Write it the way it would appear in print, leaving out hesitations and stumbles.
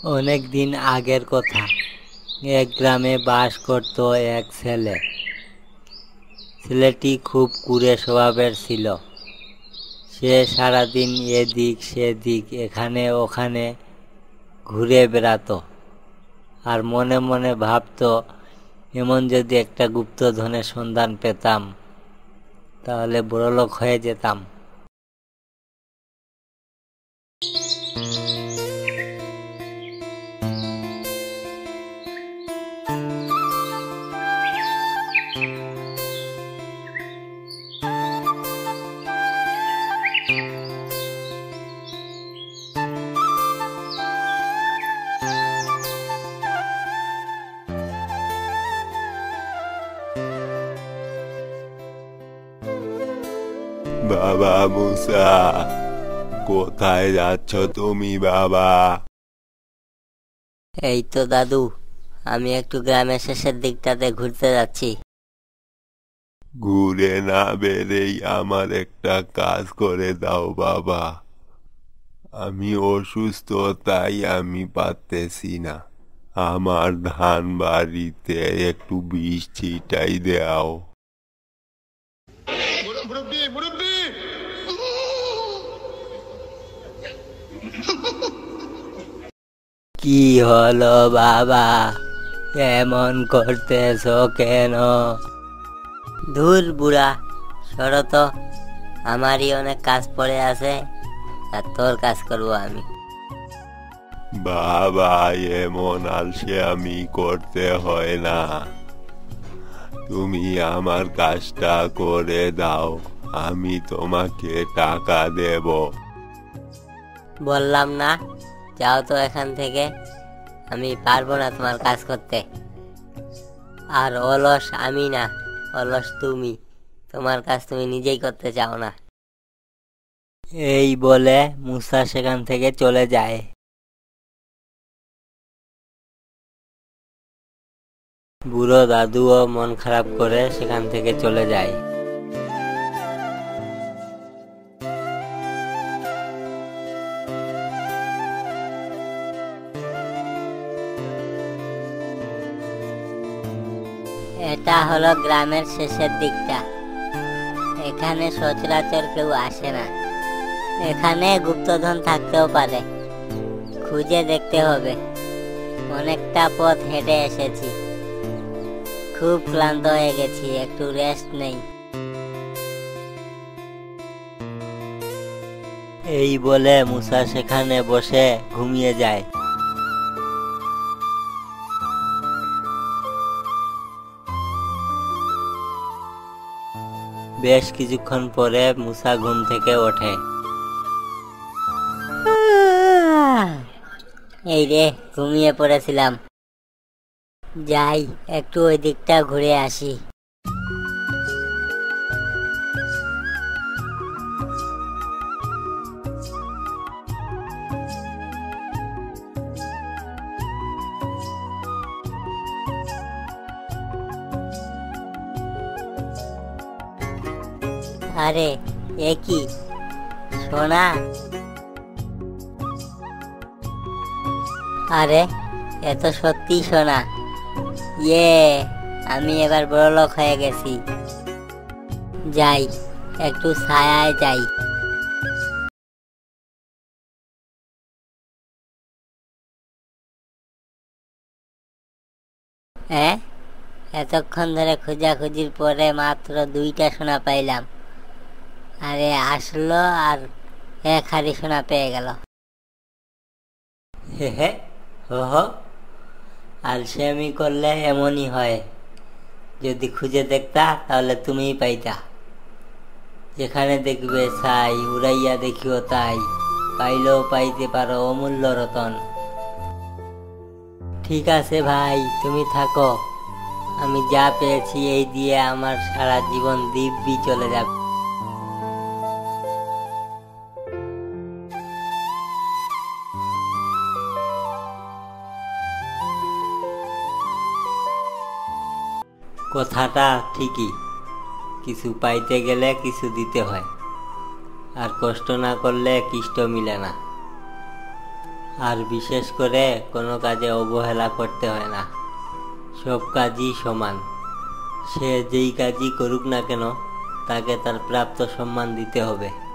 অনেক দিন আগের কথা। এক গ্রামে বাস করত এক ছেলে। ছেলেটি খুব কুঁড়ে স্বভাবের ছিল। সে সারাদিন এদিক সেদিক এখানে ওখানে ঘুরে বেড়াতো আর মনে মনে ভাবতো, এমন যদি একটা গুপ্তধনের সন্ধান পেতাম তাহলে বড়লোক হয়ে যেতাম। বাবা মুসা, কোথায় যাচ্ছ তুমি বাবা? এই তো দাদু, আমি একটু গ্রামের শেষের দিকটাতে ঘুরতে যাচ্ছি। ঘুরে না বেড়েই আমার একটা কাজ করে দাও বাবা। আমি অসুস্থ, তাই আমি পারতেছি না। আমার ধান বাড়িতে একটু বিষ ছিটাই দাও। কি হলো বাবা, এমন করতেছো কেন? ধুর বুড়া, সরো তো, আমারই অনেক কাজ পড়ে আছে, আর তোর কাজ করবো আমি। বাবা, এমন আলসে আমি করতে হয় না। তুমি আমার কাজটা করে দাও, আমি তোমাকে টাকা দেব। বললাম না, যাও তো এখান থেকে, আমি পারবো না তোমার কাজ করতে। আর অলস আমি না, অলস তুমি, তোমার কাজ তুমি নিজেই করতে চাও না। এই বলে মুসা সেখান থেকে চলে যায়। বুড়ো দাদুও মন খারাপ করে সেখান থেকে চলে যায়। এটা হলো গ্রামের শেষের দিকটা। এখানে সচরাচর কেউ আসে না। এখানে গুপ্তধন থাকতেও পারে, খুঁজে দেখতে হবে। অনেকটা পথ হেঁটে এসেছি, খুব ক্লান্ত হয়ে গেছি, একটু রেস্ট নেই। এই বলে মুসা সেখানে বসে ঘুমিয়ে যায়। বেশ কিছুক্ষণ পরে মুসা ঘুম থেকে ওঠে। এই রে, ঘুমিয়ে পড়েছিলাম, যাই একটু ওই দিকটা ঘুরে আসি। আরে এ কি সোনা? আরে এ তো সত্যি সোনা। ইয়ে, আমি এবার বড়লোক হয়ে গেছি। যাই, একটু ছায়ায় যাই। হ্যাঁ, এতক্ষণ ধরে খোঁজাখুঁজির পরে মাত্র 2টা সোনা পাইলাম। আরে আসলো আর 1 হাড়ি সোনা পেয়ে গেল। হে হে, হো হো, আলসেমি করলে এমনই হয়। যদি খুঁজে দেখতা তাহলে তুমিই পাইতা। যেখানে দেখবে ছাই, উড়াইয়া দেখিও তাই, পাইলেও পাইতে পারো অমূল্য রতন। ঠিক আছে ভাই, তুমি থাকো, আমি যা পেয়েছি এই দিয়ে আমার সারা জীবন দিব্যি চলে যাবে। কথাটা ঠিকই, কিছু পাইতে গেলে কিছু দিতে হয়, আর কষ্ট না করলে কিষ্ট মিলে না। আর বিশেষ করে কোনো কাজে অবহেলা করতে হয় না। সব কাজই সমান। সে যেই কাজই করুক না কেন তাকে তার প্রাপ্ত সম্মান দিতে হবে।